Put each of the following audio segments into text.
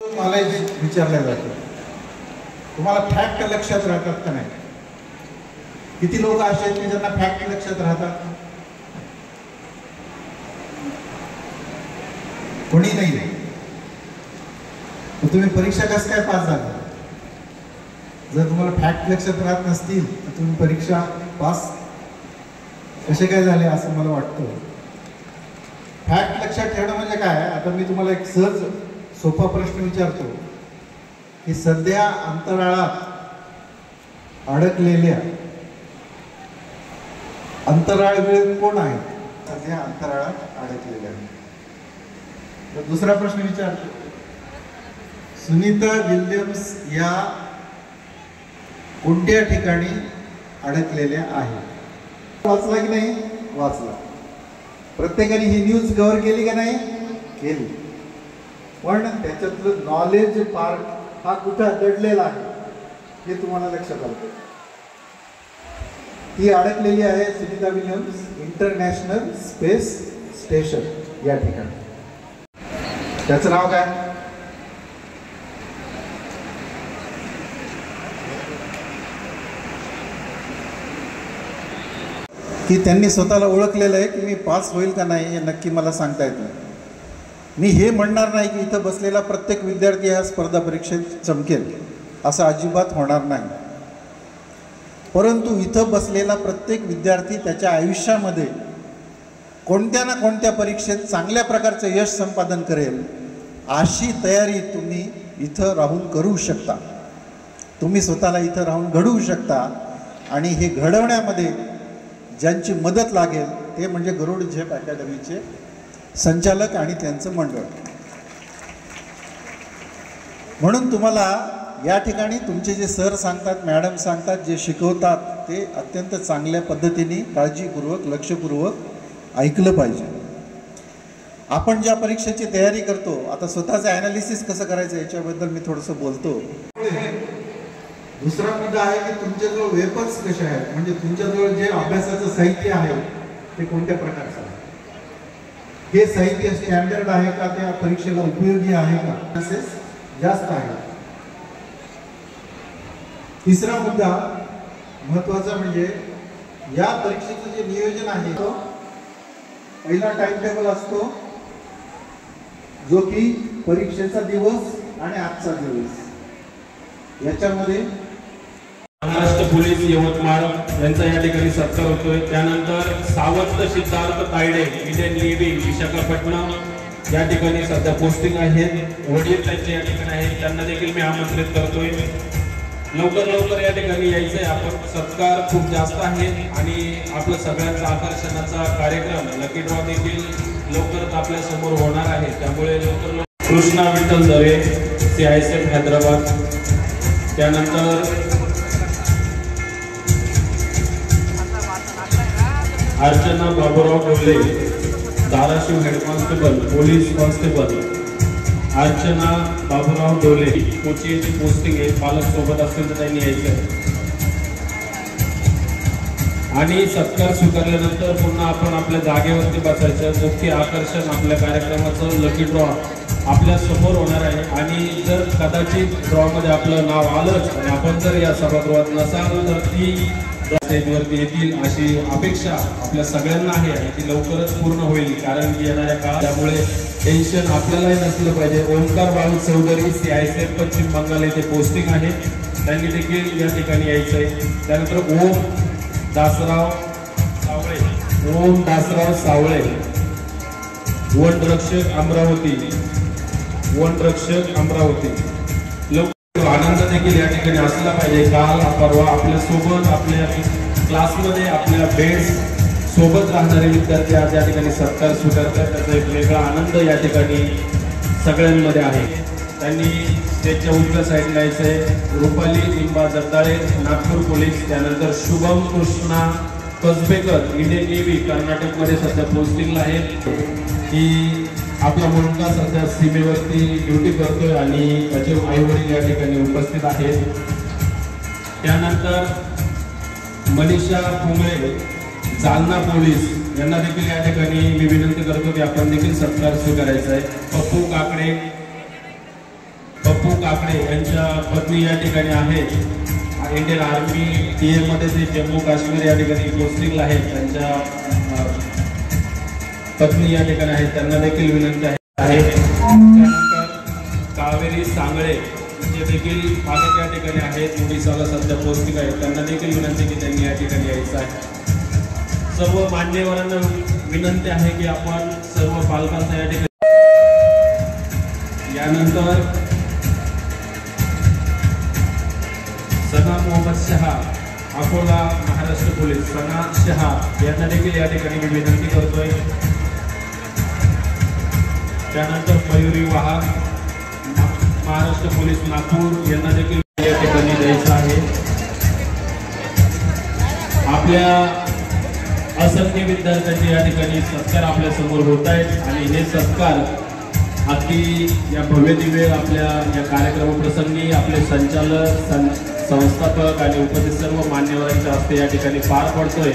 मला विचारलं जातं, तुम्हाला फॅक्ट लक्षात राहतात का नाही? किती लोक असे आहेत की ज्यांना फॅक्ट लक्षात राहतात? कोणी नाही. तुम्ही परीक्षा कसं काय पास झाला? जर तुम्हाला फॅक्ट लक्षात राहत नसतील तर तुम्ही परीक्षा पास कसे काय झाले असं मला वाटतं. फॅक्ट लक्षात ठेवणं म्हणजे काय? आता मी तुम्हाला एक सहज सोपा प्रश्न विचारतो की सध्या अंतराळात अडकलेल्या अंतराळवीर कोण आहेत? सध्या अंतराळात अडकलेल्या. दुसरा प्रश्न विचारतो, सुनीता विल्यम्स या कोणत्या ठिकाणी अडकलेल्या आहेत? वाचला की नाही? वाचला. प्रत्येकाने ही न्यूज कव्हर केली का नाही? केली. पण त्याच्यातलं नॉलेज पार्ट हा कुठं दडलेला आहे हे तुम्हाला लक्षात आलं. ती अडकलेली आहे Sunita Williams international space station या ठिकाणी. त्याचं नाव काय? की त्यांनी स्वतःला ओळखलेलं आहे की मी पास होईल का नाही हे नक्की मला सांगता येत नाही. मी हे म्हणणार नाही की इथं बसलेला प्रत्येक विद्यार्थी ह्या स्पर्धा परीक्षेत चमकेल, असं अजिबात होणार नाही. परंतु इथं बसलेला प्रत्येक विद्यार्थी त्याच्या आयुष्यामध्ये कोणत्या ना कोणत्या परीक्षेत चांगल्या प्रकारचं यश संपादन करेल अशी तयारी तुम्ही इथं राहून करू शकता. तुम्ही स्वतःला इथं राहून घडवू शकता. आणि हे घडवण्यामध्ये ज्यांची मदत लागेल ते म्हणजे गरुड झेप अकॅडमीचे संचालक आणि त्यांचं मंडळ. म्हणून तुम्हाला या ठिकाणी तुमचे जे सर सांगतात, मॅडम सांगतात, जे शिकवतात ते अत्यंत चांगल्या पद्धतीने काळजीपूर्वक लक्षपूर्वक ऐकलं पाहिजे. आपण ज्या परीक्षेची तयारी करतो, आता स्वतःचं ॲनालिसिस कसं करायचं याच्याबद्दल मी थोडंसं बोलतो. दुसरा मुद्दा आहे की तुमच्याजवळ वेपन्स कसे आहेत, म्हणजे तुमच्याजवळ जे अभ्यासाचं साहित्य आहे ते कोणत्या प्रकारचं आहे, हे साहित्य स्टँडर्ड आहे का, त्या परीक्षेला उपयोगी आहे का, तसेच जास्त आहे. तिसरा मुद्दा महत्त्वाचा म्हणजे या परीक्षेचं जे नियोजन आहे तो पहिला टाइम टेबल असतो जो की परीक्षेचा दिवस आणि आजचा दिवस, याच्यामध्ये महाराष्ट्र पोलीस यवतमाळ यांचा या ठिकाणी सत्कार होतोय. त्यानंतर सावंत सिद्धार्थ तायडे इंडियन नेव्ही विशाखापट्टणम या ठिकाणी सध्या पोस्टिंग आहेत. वडील त्यांचे या ठिकाणी आहेत, त्यांना देखील मी आमंत्रित करतोय. लवकर या ठिकाणी यायचंय. आपण सत्कार खूप जास्त आहे आणि आपलं सगळ्यांचा आकर्षणाचा कार्यक्रम लकी ड्रॉ देखील लवकरच आपल्या समोर होणार आहे. त्यामुळे लवकर कृष्णा विठ्ठल दरे CISF हैदराबाद, त्यानंतर अर्चना बाबूराव डोले Dharashiv head constable police constable, Archana Baburao डोले कोचीची पोस्टिंग आहे. पालक सोबत असतील तर त्यांनी यायचं. आणि सत्कार स्वीकारल्यानंतर पुन्हा आपण आपल्या जागेवरती बसायचं. मुख्य आकर्षण आपल्या कार्यक्रमाचं लकी ड्रॉ आपल्या समोर होणार आहे. आणि जर कदाचित ड्रॉमध्ये आपलं नाव आलंच आणि आपण जर या सभागृहात नसाल तर ती स्टेजवरती येतील अशी अपेक्षा आपल्या सगळ्यांना आहे आणि ती लवकरच पूर्ण होईल. कारण की येणाऱ्या काळात त्यामुळे टेन्शन आपल्यालाही नसलं पाहिजे. ओमकार बाळू चौधरी CISF पश्चिम बंगाल येथे पोस्टिंग आहे, त्यांनी देखील या ठिकाणी यायचं आहे. त्यानंतर ओम दासराव सावळे वनरक्षक अमरावती. आनंद देखील या ठिकाणी असला पाहिजे. काल परवा आपल्या सोबत आपल्या क्लासमध्ये आपल्या बेड्स सोबत राहणारे विद्यार्थी आज या ठिकाणी सत्कार स्वीकारतात. त्याचा एक वेगळा आनंद या ठिकाणी सगळ्यांमध्ये आहे. त्यांनी स्टेजच्या उजव्या साईडला यायचं आहे. रुपाली लिंबा जगदाळे नागपूर पोलीस, त्यानंतर शुभम कृष्णा कसबेकर इंडियन नेव्ही कर्नाटकमध्ये सध्या पोस्टिंगला आहे. ही आपला मुलगा सध्या सीमेवरती ड्युटी करतोय आणि त्याचे आई वडील या ठिकाणी उपस्थित आहेत. त्यानंतर मनीषा कुंबळे जालना पोलीस यांना देखील या ठिकाणी मी विनंती करतो की आपण देखील सत्कार स्वीकारायचा आहे। पप्पू काकडे यांच्या पत्नी या ठिकाणी आहेत इंडियन आर्मी टीए मध्ये ते जम्मू काश्मीर या ठिकाणी पोस्टिंगला आहेत, त्यांच्या पत्नी या ठिकाणी आहेत, त्यांना देखील विनंती आहे। त्यानंतर कावेरी सांगळे जे देखील पालक या ठिकाणी आहेत, ओडिसाला सध्या पोस्टिंग आहेत, त्यांना देखील विनंती की त्यांनी या ठिकाणी यायचं आहे। सर्व मान्यवरांना विनंती आहे की आपण सर्व पालकांचा या ठिकाणी यानंतर सना मोहम्मद शहा अकोला महाराष्ट्र पोलीस सना शहा यांना देखील या ठिकाणी मी विनंती करतोय। त्यानंतर मयुरी वाहक महाराष्ट्र पोलीस नागपूर यांना देखील या ठिकाणी द्यायचं आहे। आपल्या असंख्य विद्यार्थ्यांचे या ठिकाणी सत्कार आपल्या समोर होत आहेत आणि हे सत्कार अगदी या भव्य दिव्य आपल्या या कार्यक्रमाप्रसंगी आपले संचालक संस्थापक आणि उपस्थित सर्व मान्यवरांच्या हस्ते या ठिकाणी पार पडतोय।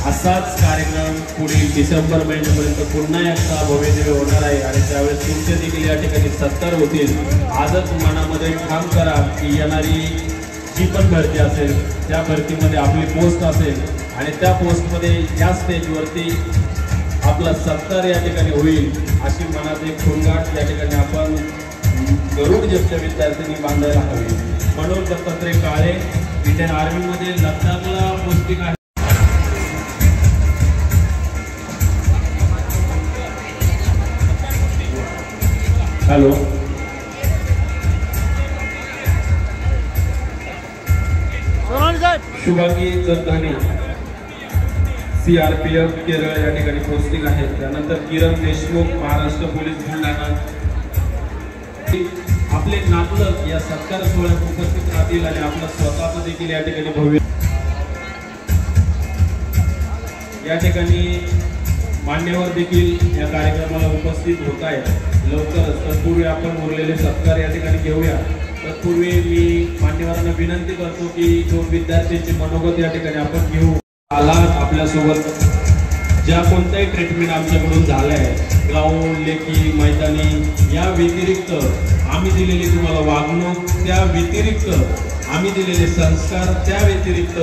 असाच कार्यक्रम पुढील डिसेंबर महिन्यापर्यंत पुन्हा एकदा भव्य दिव्य होणार आहे आणि त्यावेळेस तुमचे देखील या ठिकाणी सत्कार होतील। आजच मनामध्ये ठाम करा की येणारी जी पण भरती असेल त्या भरतीमध्ये आपली पोस्ट असेल आणि त्या पोस्टमध्ये या स्टेजवरती आपला सत्कार या ठिकाणी होईल अशी मनात एक खुणगाठ या ठिकाणी आपण गरुड जेपच्या विद्यार्थ्यांनी बांधायला हवी। मनोज दत्तात्रय काळे इंडियन आर्मीमध्ये लद्दाखला पोस्टिंग आहे। हॅलो शुभांगी जगदाने CRPF केरळ या ठिकाणी पोस्टिंग आहे। त्यानंतर किरण देशमुख महाराष्ट्र पोलीस बुलढाणा आपले नातलग या सत्कार सोहळ्यात उपस्थित राहतील आणि आपला स्वतःचा देखील या ठिकाणी भव्य या ठिकाणी मान्यवर देखील या कार्यक्रमाला उपस्थित होत आहेत। लवकरच तत्पूर्वी आपण उरलेले सत्कार या ठिकाणी घेऊया। तत्पूर्वी मी मान्यवरांना विनंती करतो की दोन विद्यार्थ्यांचे मनोगत या ठिकाणी आपण घेऊ। आलात आपल्यासोबत ज्या कोणत्याही ट्रीटमेंट आमच्याकडून झाल्या आहे ग्राउंड लेखी मैदानी या व्यतिरिक्त आम्ही दिलेली तुम्हाला वागणूक, त्या व्यतिरिक्त आम्ही दिलेले संस्कार, त्या व्यतिरिक्त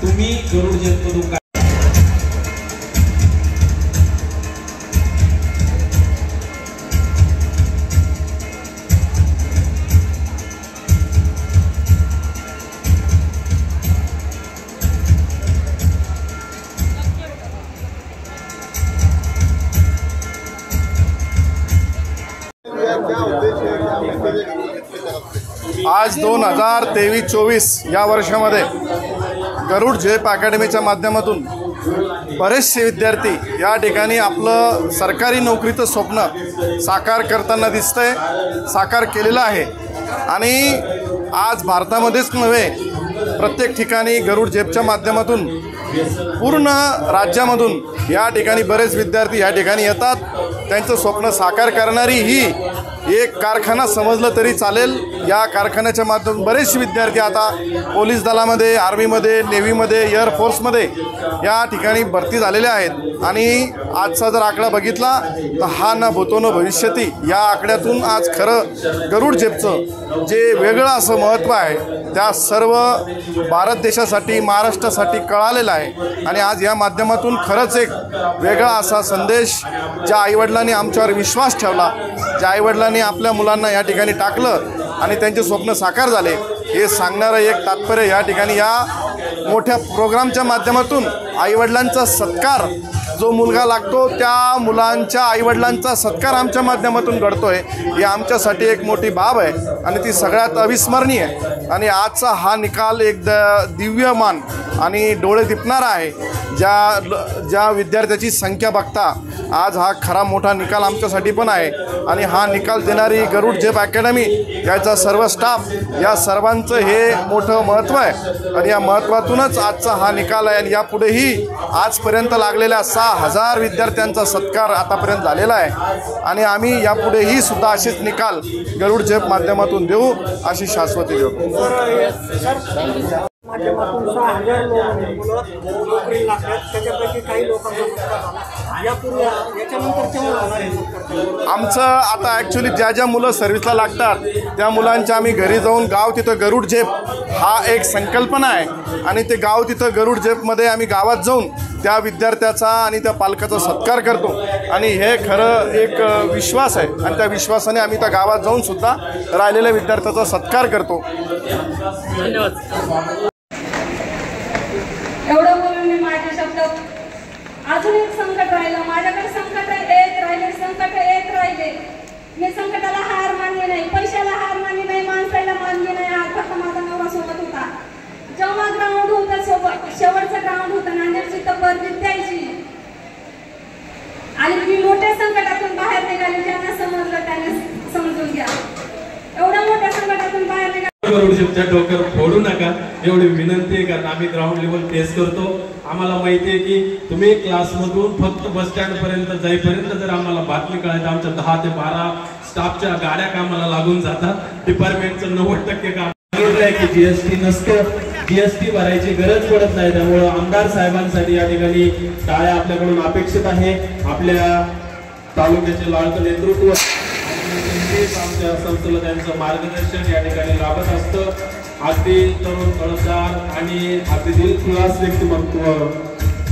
तुम्ही गरुड जेपमधून आज 2023-24 या वर्षामध्ये गरुड झेप अकॅडमीच्या माध्यमातून बरेचसे विद्यार्थी या ठिकाणी आपलं सरकारी नोकरीचं स्वप्न साकार करताना दिसतंय, साकार केलेलं आहे। आणि आज भारतामध्येच नव्हे प्रत्येक ठिकाणी गरुड झेपच्या माध्यमातून पूर्ण राज्यामधून या ठिकाणी बरेच विद्यार्थी या ठिकाणी येतात। त्यांचं स्वप्न साकार करणारी ही एक कारखाना समजलं तरी चालेल। या कारखान्याच्या माध्यमातून बरेचसे विद्यार्थी आता पोलीस दलामध्ये, आर्मीमध्ये, नेव्हीमध्ये, एअरफोर्समध्ये या ठिकाणी भरती झालेले आहेत। आणि आजचा जर आकडा बघितला तर हा ना भूतो न भविष्यती या आकड्यातून आज खरं गरुड झेपचं जे वेगळं असं महत्त्व आहे त्या सर्व भारत देशासाठी, महाराष्ट्रासाठी कळालेलं आहे। आणि आज या माध्यमातून खरंच एक वेगळा असा संदेश ज्या आईवडिलांनी आमच्यावर विश्वास ठेवला, ज्या आईवडिलांनी आपल्या मुलांना या ठिकाणी टाकलं आणि त्यांचे स्वप्न साकार झाले हे सांगणारं एक तात्पर्य या ठिकाणी या मोठ्या प्रोग्रामच्या माध्यमातून आईवडिलांचा सत्कार जो मुलगा लागतो त्या मुलांच्या आईवडिलांचा सत्कार आमच्या माध्यमातून घडतोय ही आमच्यासाठी एक मोठी बाब आहे आणि ती सगळ्यात अविस्मरणीय आहे। आणि आजचा हा निकाल एक दिव्यमान आणि डोळे दिपणारा आहे। ज्या विद्यार्थ्याची संख्या बघता आज हा खरा मोठा निकाल आमच्यासाठी पण आहे। आणि हा निकाल देणारी गरुड झेप अकॅडमी याचा सर्व स्टाफ या सर्वांचं हे मोठं महत्त्व आहे आणि या महत्त्वातूनच आजचा हा निकाल आहे। आणि यापुढेही आजपर्यंत लागलेल्या 6000 विद्यार्थ्यांचा सत्कार आतापर्यंत झालेला आहे आणि आम्ही यापुढेही सुद्धा असेच निकाल गरुड झेप माध्यमातून देऊ अशी शाश्वती देऊ। माध्यमातून 6,000 मुलं नोकरी लागतात, त्याच्यापैकी काही लोकांना सत्कार झाला. यापूर्वी याच्यानंतर केव्हा होणार आहे सत्कार? आमचं आता ॲक्च्युली ज्या ज्या मुलं सर्व्हिसला लागतात त्या मुलांच्या आम्ही घरी जाऊन गाव तिथं गरुड झेप हा एक संकल्पना आहे आणि ते गाव तिथं गरुड झेपमध्ये आम्ही गावात जाऊन त्या विद्यार्थ्याचा आणि त्या पालकाचा सत्कार करतो आणि हे खरं एक विश्वास आहे आणि त्या विश्वासाने आम्ही त्या गावात जाऊन सुद्धा राहिलेल्या विद्यार्थ्याचा सत्कार करतो. एवढं बोलून मी माझे शब्द अजून एक संकट राहिलं माझ्याकडे. संकट एक राहिले, संकट एक राहिले. मी संकटाला हार मानली नाही, पैशाला हार मानली नाही, माणसाला मानली नाही. आज फक्त माझा नवरा सोबत होता. जेव्हा ग्राउंड होतं सोबत, शेवटचं ग्राउंड होतं नांदेडची, तर बर्दीत द्यायची. आणि मी मोठ्या संकटातून बाहेर निघाले. ज्यांना समजलं त्याने समजून घ्या. एवढ्या मोठ्या संकटातून बाहेर निघाले. गरुड झेपच्या डोक्यावर फोडू नका एवढी विनंती आहे, कारण आम्ही ग्राउंड लेवल फेस करतो. आम्हाला माहिती आहे की तुम्ही क्लासमधून फक्त बस स्टँड पर्यंत जाईपर्यंत जर आम्हाला बातमी कळायची, आमच्या 10 ते 12 स्टाफच्या गाड्या कामाला लागून जातात. डिपार्टमेंटचं 90% काम आहे की जीएसटी नसतं, जीएसटी भरायची गरज पडत नाही. त्यामुळे आमदार साहेबांसाठी या ठिकाणी टाळ्या आपल्याकडून अपेक्षित आहे. आपल्या तालुक्याचे लाडकं नेतृत्व आमच्या संस्थेला त्यांचं मार्गदर्शन या ठिकाणी लाभत असतं. अगदी तरुण कळसदार आणि अगदी दिलखुलास व्यक्तिमत्व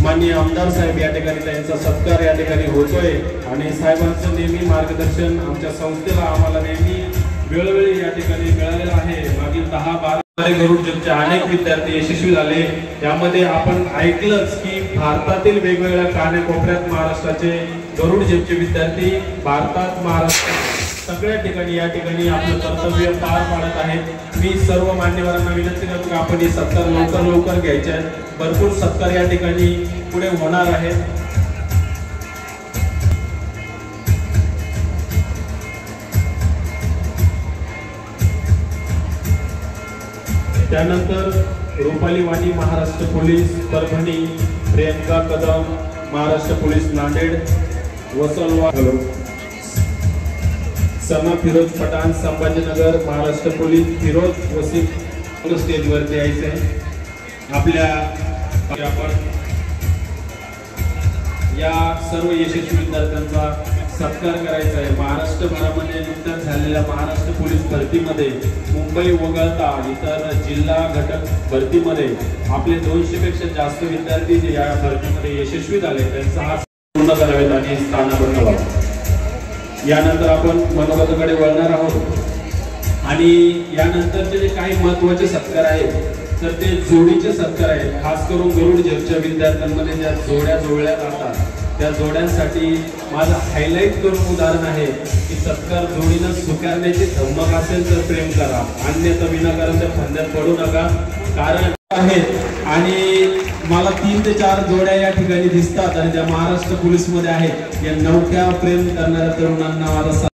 माननीय आमदार साहेब या ठिकाणी त्यांचा सत्कार या ठिकाणी होतोय आणि साहेबांचं नेहमी मार्गदर्शन आमच्या संस्थेला आम्हाला नेहमी वेळोवेळी या ठिकाणी मिळालेलं आहे. मागील 10-12 गरुड झेपचे अनेक विद्यार्थी यशस्वी झाले. त्यामध्ये आपण ऐकलंच की भारतातील वेगवेगळ्या कानाकोपऱ्यात महाराष्ट्राचे गरुड झेपचे विद्यार्थी भारतात महाराष्ट्रात सगळ्या ठिकाणी या ठिकाणी आपलं कर्तव्य पार पाडत आहेत. मी सर्व मान्यवरांना विनंती करतो की आपण हे सत्कार लवकर घ्यायचे आहेत. भरपूर सत्कार या ठिकाणी पुढे होणार आहेत. त्यानंतर रुपाली वाणी महाराष्ट्र पोलीस परभणी, प्रियंका कदम महाराष्ट्र पोलीस नांदेड, वसलवा समा फिरोज पठाण संभाजीनगर महाराष्ट्र पोलीस फिरोज वसीम स्टेजवरती यायचे. आपल्या आपण या सर्व यशस्वी विद्यार्थ्यांचा सत्कार करायचा आहे. महाराष्ट्रभरामध्ये नुकत्याच झालेल्या महाराष्ट्र पोलीस भरतीमध्ये मुंबई वगळता इतर जिल्हा घटक भरतीमध्ये आपले 200 पेक्षा जास्त विद्यार्थी जे या भरतीमध्ये यशस्वी झाले त्यांचा हा पूर्ण करावेत आणि स्थानापन्न व्हावे. यानंतर आपण मनोगताकडे वळणार आहोत आणि यानंतरचे जे काही महत्त्वाचे सत्कार आहेत तर ते जोडीचे सत्कार आहेत. खास करून गरुड झेपच्या विद्यार्थ्यांमध्ये ज्या जोड्या जोडल्या जातात त्या जोड्यांसाठी माझं हायलाईट करून उदाहरण आहे की सत्कार जोडीनं स्वीकारण्याची धमक असेल तर प्रेम करा, अन्यथा विनाकारणच्या फंद्यात पडू नका. कारण आहेत आणि मला 3 ते 4 जोड्या या ठिकाणी दिसतात आणि त्या महाराष्ट्र पोलीस मध्ये आहेत. या नवख्या प्रेम करणाऱ्या तरुणांना माझा